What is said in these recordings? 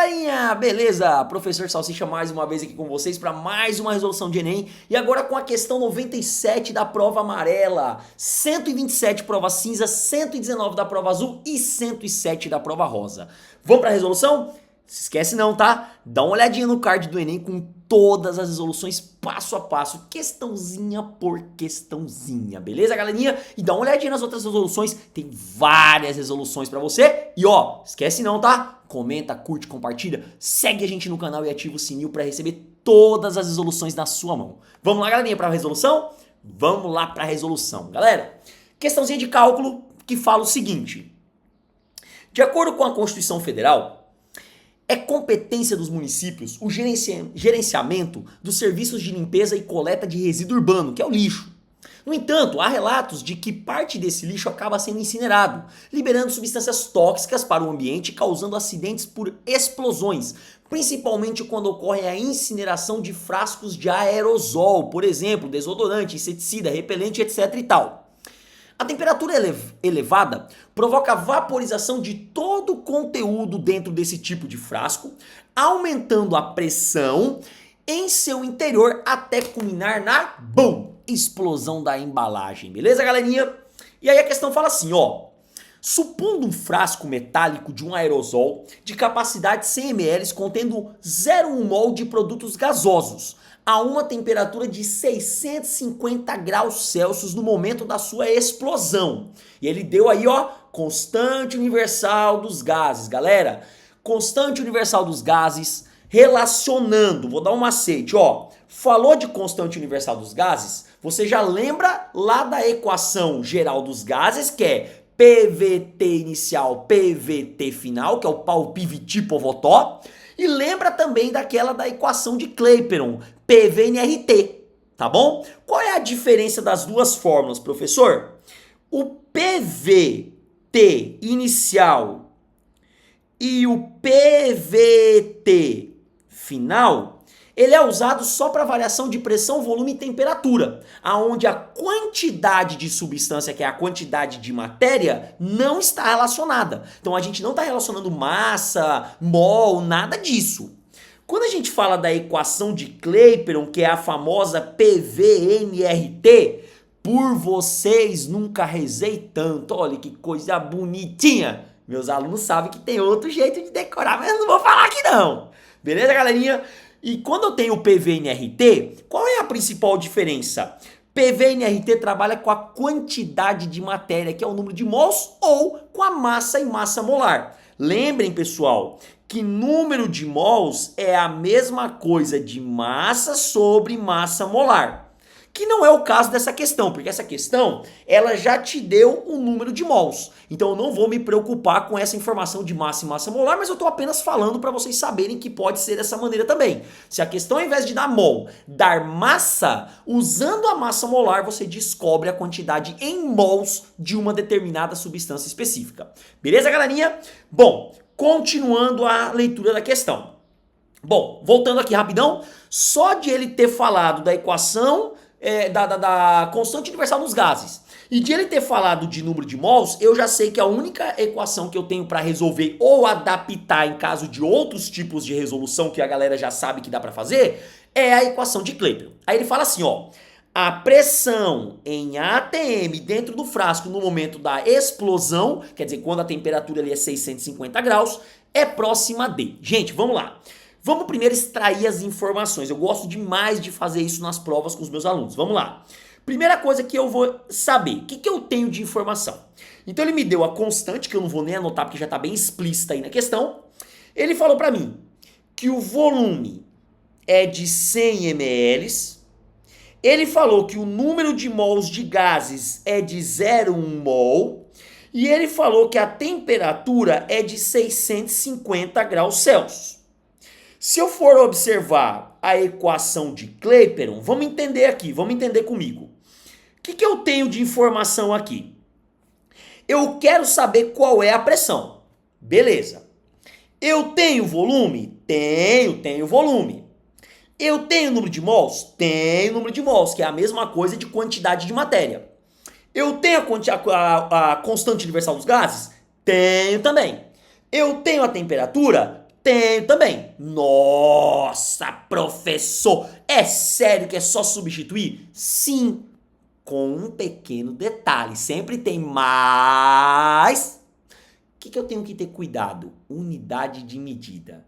galerinha, beleza? Professor Salsicha mais uma vez aqui com vocês para mais uma resolução de Enem e agora com a questão 97 da prova amarela, 127 prova cinza, 119 da prova azul e 107 da prova rosa. Vamos para a resolução? Se esquece não, tá? Dá uma olhadinha no card do Enem com todas as resoluções passo a passo, questãozinha por questãozinha, beleza, galerinha? E dá uma olhadinha nas outras resoluções, tem várias resoluções pra você. E ó, esquece não, tá? Comenta, curte, compartilha, segue a gente no canal e ativa o sininho pra receber todas as resoluções na sua mão. Vamos lá, galerinha, pra resolução? Vamos lá pra resolução. Galera, questãozinha de cálculo que fala o seguinte: de acordo com a Constituição Federal, é competência dos municípios o gerenciamento dos serviços de limpeza e coleta de resíduo urbano, que é o lixo. No entanto, há relatos de que parte desse lixo acaba sendo incinerado, liberando substâncias tóxicas para o ambiente e causando acidentes por explosões, principalmente quando ocorre a incineração de frascos de aerosol, por exemplo, desodorante, inseticida, repelente, etc. e tal. A temperatura elevada provoca a vaporização de todo o conteúdo dentro desse tipo de frasco, aumentando a pressão em seu interior até culminar na BUM! Explosão da embalagem, beleza, galerinha? E aí a questão fala assim, ó: supondo um frasco metálico de um aerosol de capacidade 100 ml contendo 0,1 mol de produtos gasosos, a uma temperatura de 650 graus Celsius no momento da sua explosão. E ele deu aí, ó, constante universal dos gases, galera. Constante universal dos gases relacionando, vou dar um macete, ó. Falou de constante universal dos gases, você já lembra lá da equação geral dos gases, que é PVT inicial, PVT final, que é o pau piviti povotó. E lembra também daquela da equação de Clapeyron, PV-nRT, tá bom? Qual é a diferença das duas fórmulas, professor? O PVT inicial e o PVT final, ele é usado só para variação de pressão, volume e temperatura, aonde a quantidade de substância, que é a quantidade de matéria, não está relacionada. Então a gente não está relacionando massa, mol, nada disso. Quando a gente fala da equação de Clapeyron, que é a famosa PV-nRT, por vocês nunca rezei tanto, olha que coisa bonitinha. Meus alunos sabem que tem outro jeito de decorar, mas eu não vou falar aqui não. Beleza, galerinha? E quando eu tenho o PV-nRT, qual é a principal diferença? PV-nRT trabalha com a quantidade de matéria, que é o número de mols, ou com a massa e massa molar. Lembrem, pessoal, que número de mols é a mesma coisa de massa sobre massa molar. Que não é o caso dessa questão, porque essa questão, ela já te deu um número de mols. Então eu não vou me preocupar com essa informação de massa e massa molar, mas eu estou apenas falando para vocês saberem que pode ser dessa maneira também. Se a questão, ao invés de dar mol, dar massa, usando a massa molar, você descobre a quantidade em mols de uma determinada substância específica. Beleza, galerinha? Bom, continuando a leitura da questão. Bom, voltando aqui rapidão, só de ele ter falado da equação da constante universal dos gases e de ele ter falado de número de mols, eu já sei que a única equação que eu tenho para resolver ou adaptar em caso de outros tipos de resolução que a galera já sabe que dá para fazer é a equação de Clapeyron. Aí ele fala assim, ó: a pressão em ATM dentro do frasco no momento da explosão, quer dizer, quando a temperatura ali é 650 graus, é próxima de... Gente, vamos lá. Vamos primeiro extrair as informações. Eu gosto demais de fazer isso nas provas com os meus alunos. Vamos lá. Primeira coisa que eu vou saber, o que eu tenho de informação? Então ele me deu a constante, que eu não vou nem anotar porque já está bem explícita aí na questão. Ele falou para mim que o volume é de 100 ml. Ele falou que o número de mols de gases é de 0,1 mol. E ele falou que a temperatura é de 650 graus Celsius. Se eu for observar a equação de Clapeyron, vamos entender aqui, vamos entender comigo. O que eu tenho de informação aqui? Eu quero saber qual é a pressão. Beleza. Eu tenho volume? Tenho volume. Eu tenho número de mols? Tenho número de mols, que é a mesma coisa de quantidade de matéria. Eu tenho a constante universal dos gases? Tenho também. Eu tenho a temperatura? Tenho também. Nossa, professor, é sério que é só substituir? Sim, com um pequeno detalhe. Sempre tem mais. O que eu tenho que ter cuidado? Unidade de medida.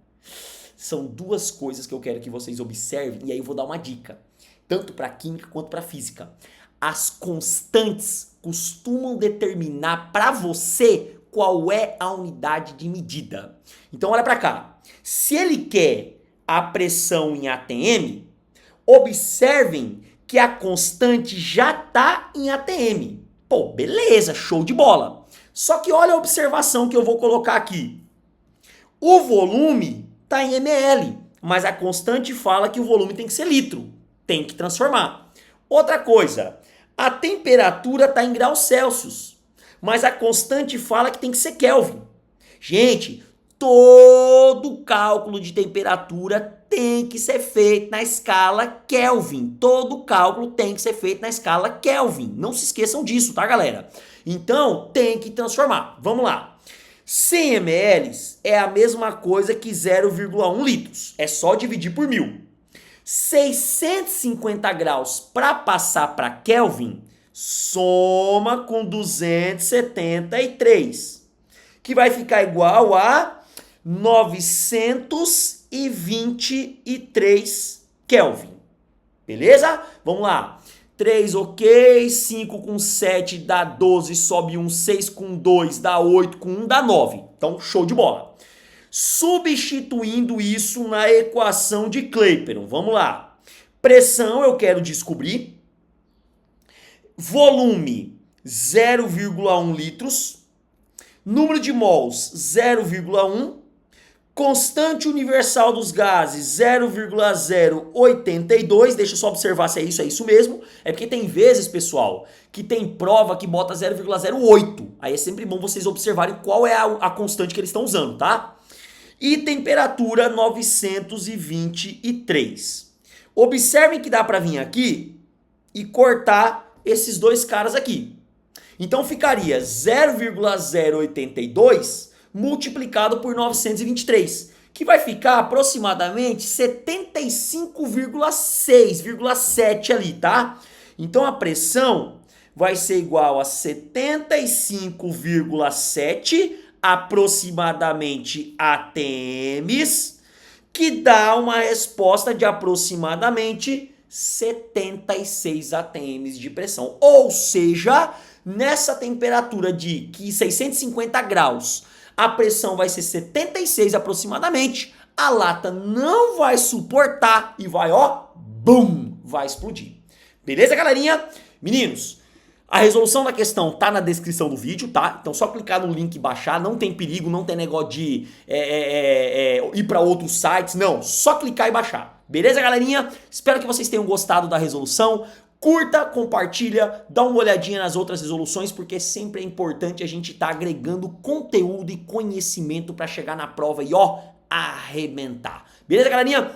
São duas coisas que eu quero que vocês observem e aí eu vou dar uma dica. Tanto para química quanto para física. As constantes costumam determinar para você qual é a unidade de medida. Então olha para cá. Se ele quer a pressão em atm, observem que a constante já está em atm. Pô, beleza, show de bola. Só que olha a observação que eu vou colocar aqui. O volume está em ml, mas a constante fala que o volume tem que ser litro. Tem que transformar. Outra coisa, a temperatura está em graus Celsius, mas a constante fala que tem que ser Kelvin. Gente, todo cálculo de temperatura tem que ser feito na escala Kelvin. Todo cálculo tem que ser feito na escala Kelvin. Não se esqueçam disso, tá, galera? Então, tem que transformar. Vamos lá. 100 ml é a mesma coisa que 0,1 litros. É só dividir por 1000. 650 graus para passar para Kelvin, soma com 273, que vai ficar igual a 923 Kelvin. Beleza? Vamos lá. 3, ok. 5 com 7 dá 12, sobe 1. 6 com 2 dá 8, com 1 dá 9. Então, show de bola. Substituindo isso na equação de Clapeyron. Vamos lá. Pressão eu quero descobrir. Volume 0,1 litros. Número de mols 0,1. Constante universal dos gases 0,082. Deixa eu só observar se é isso mesmo. É porque tem vezes, pessoal, que tem prova que bota 0,08. Aí é sempre bom vocês observarem qual é a constante que eles estão usando, tá? E temperatura 923. Observem que dá para vir aqui e cortar esses dois caras aqui. Então ficaria 0,082 multiplicado por 923, que vai ficar aproximadamente 75,6,7 ali, tá? Então a pressão vai ser igual a 75,7 aproximadamente atms, que dá uma resposta de aproximadamente 76 atms de pressão. Ou seja, nessa temperatura de 650 graus, a pressão vai ser 76 aproximadamente, a lata não vai suportar e vai, ó, bum, vai explodir. Beleza, galerinha? Meninos, a resolução da questão tá na descrição do vídeo, tá? Então só clicar no link e baixar, não tem perigo, não tem negócio de ir para outros sites, não, só clicar e baixar. Beleza, galerinha? Espero que vocês tenham gostado da resolução. Curta, compartilha, dá uma olhadinha nas outras resoluções, porque sempre é importante a gente estar agregando conteúdo e conhecimento para chegar na prova e, ó, arrebentar. Beleza, galerinha?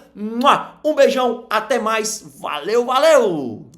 Um beijão, até mais, valeu, valeu!